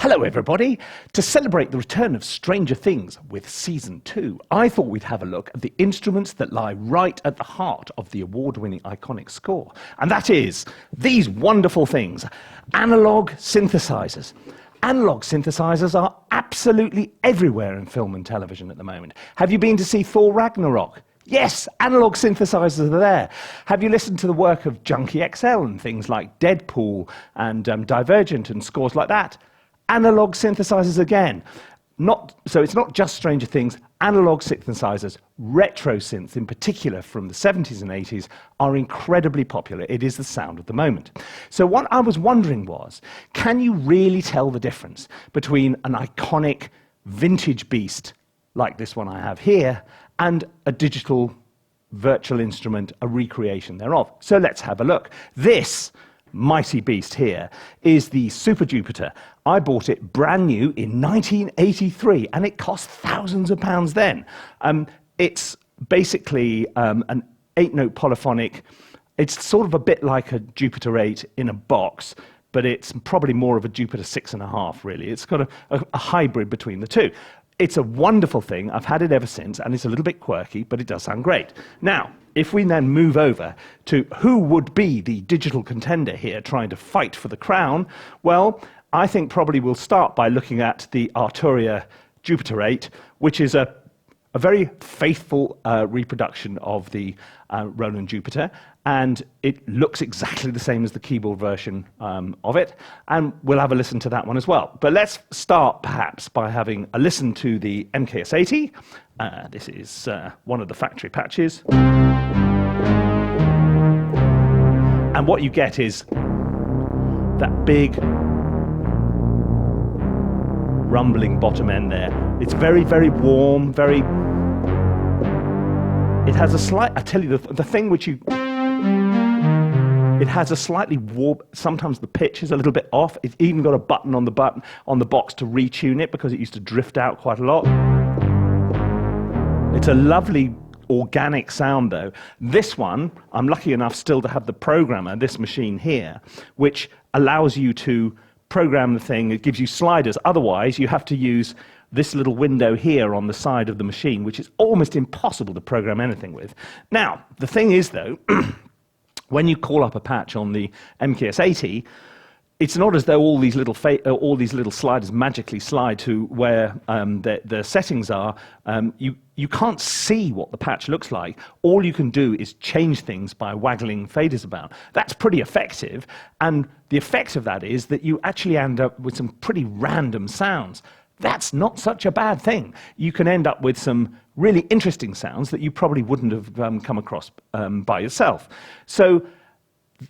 Hello everybody! To celebrate the return of Stranger Things with Season 2, I thought we'd have a look at the instruments that lie right at the heart of the award-winning iconic score. And that is these wonderful things, analog synthesizers. Analog synthesizers are absolutely everywhere in film and television at the moment. Have you been to see Thor Ragnarok? Yes, analog synthesizers are there. Have you listened to the work of Junkie XL and things like Deadpool and Divergent and scores like that? Analog synthesizers again. So it's not just Stranger Things, analog synthesizers, retro synths in particular from the 70s and 80s are incredibly popular. It is the sound of the moment. So what I was wondering was, can you really tell the difference between an iconic vintage beast like this one I have here and a digital virtual instrument, a recreation thereof? So let's have a look. This mighty beast here is the Super Jupiter. I bought it brand new in 1983 and it cost thousands of pounds then. It's basically an 8-note polyphonic. It's sort of a bit like a Jupiter 8 in a box, but it's probably more of a Jupiter 6.5 really. It's got a hybrid between the two. It's a wonderful thing. I've had it ever since, and it's a little bit quirky, but it does sound great. Now, if we then move over to who would be the digital contender here trying to fight for the crown, well, I think probably we'll start by looking at the Arturia Jupiter 8, which is a very faithful reproduction of the Roland Jupiter, and it looks exactly the same as the keyboard version of it, and we'll have a listen to that one as well. But let's start perhaps by having a listen to the MKS80. This is one of the factory patches. And what you get is that big rumbling bottom end there. It's very, very warm, very... It has a slight... I tell you, the thing which you... It has a slightly warm... Sometimes the pitch is a little bit off. It's even got a button on the box to retune it because it used to drift out quite a lot. It's a lovely organic sound though. This one, I'm lucky enough still to have the programmer, this machine here, which allows you to program the thing. It gives you sliders. Otherwise, you have to use this little window here on the side of the machine, which is almost impossible to program anything with. Now, the thing is, though, when you call up a patch on the MKS80, it's not as though all these little sliders magically slide to where the settings are. You can't see what the patch looks like. All you can do is change things by waggling faders about. That's pretty effective, and the effect of that is that you actually end up with some pretty random sounds. That's not such a bad thing. You can end up with some really interesting sounds that you probably wouldn't have come across by yourself. So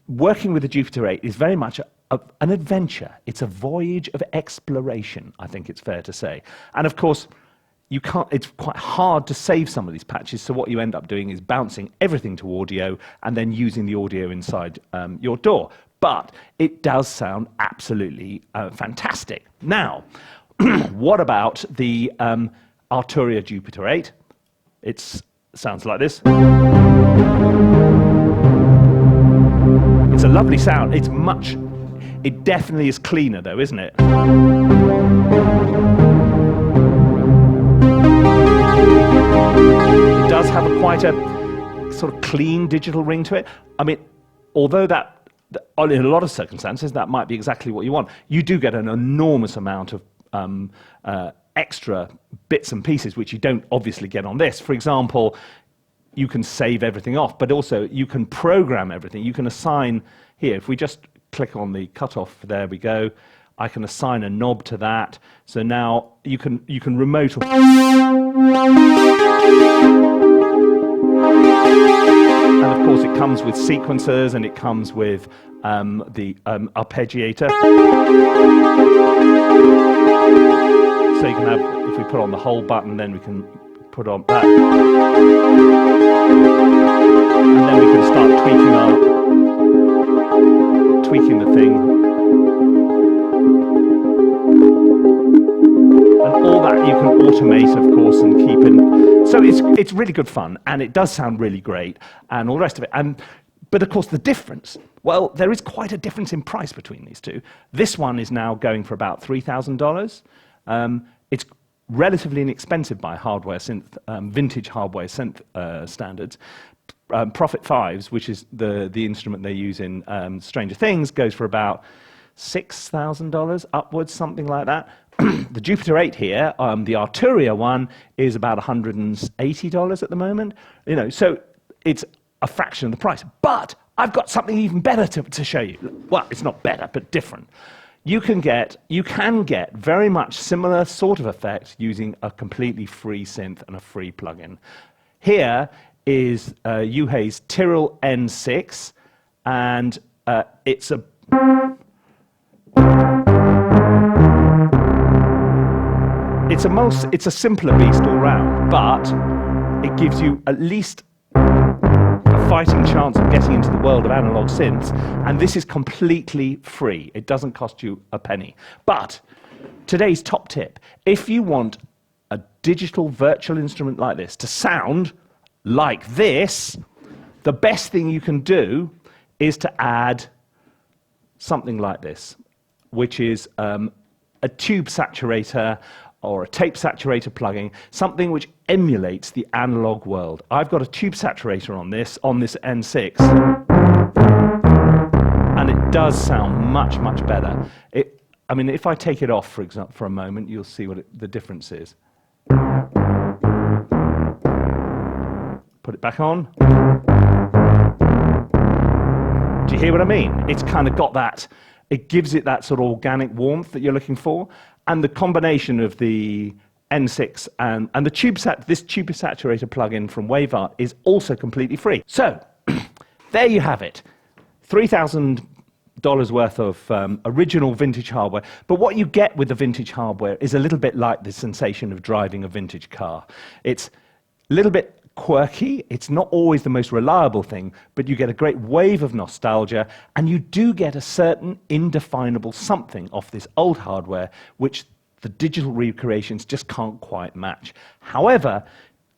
working with the Jupiter 8 is very much an adventure. It's a voyage of exploration, I think it's fair to say. And of course, it's quite hard to save some of these patches, so what you end up doing is bouncing everything to audio and then using the audio inside your DAW. But it does sound absolutely fantastic. Now, what about the Arturia Jupiter 8? It sounds like this. It's a lovely sound. It definitely is cleaner though, isn't it? It does have quite a sort of clean digital ring to it. I mean, although that in a lot of circumstances that might be exactly what you want, you do get an enormous amount of extra bits and pieces which you don't obviously get on this. For example, you can save everything off, but also you can program everything. You can assign here, if we just click on the cutoff, there we go. I can assign a knob to that. So now you can remote. And of course it comes with sequencers and it comes with the arpeggiator. So you can have, if we put on the whole button, then we can put on that. And then we can start tweaking the thing. And all that you can automate, of course, and keep in. So it's really good fun, and it does sound really great, and all the rest of it. And But of course, the difference, well, there is quite a difference in price between these two. This one is now going for about $3,000. It's relatively inexpensive by hardware synth, vintage hardware synth standards. Prophet 5s, which is the instrument they use in Stranger Things, goes for about $6,000 upwards, something like that. The Jupiter 8 here, the Arturia one, is about $180 at the moment. You know, so it's a fraction of the price. But I've got something even better to show you. Well, it's not better, but different. You can get very much similar sort of effect using a completely free synth and a free plugin. Here is Yuhei's Tyrrell N6, and it's a simpler beast all round, but it gives you at least a fighting chance of getting into the world of analog synths, and this is completely free. It doesn't cost you a penny. But today's top tip, if you want a digital virtual instrument like this to sound like this, the best thing you can do is to add something like this, which is a tube saturator or a tape saturator plugin, something which emulates the analog world. I've got a tube saturator on this N6, and it does sound much, much better. I mean, if I take it off, for example, for a moment, you'll see what the difference is. Put it back on. Do you hear what I mean? It's kind of got that, it gives it that sort of organic warmth that you're looking for. And the combination of the N6 and this tube saturator plugin from WaveArt is also completely free. So, there you have it. $3,000 worth of original vintage hardware. But what you get with the vintage hardware is a little bit like the sensation of driving a vintage car. It's a little bit quirky, it's not always the most reliable thing, but you get a great wave of nostalgia, and you do get a certain indefinable something off this old hardware, which the digital recreations just can't quite match. However,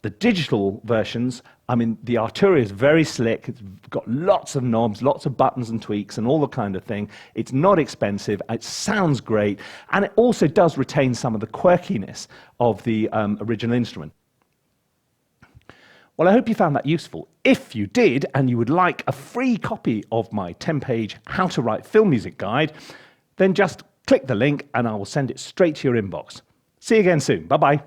the digital versions, I mean, the Arturia is very slick, it's got lots of knobs, lots of buttons and tweaks and all the kind of thing. It's not expensive, it sounds great, and it also does retain some of the quirkiness of the original instrument. Well, I hope you found that useful. If you did, and you would like a free copy of my 10-page How to Write Film Music guide, then just click the link and I will send it straight to your inbox. See you again soon. Bye-bye.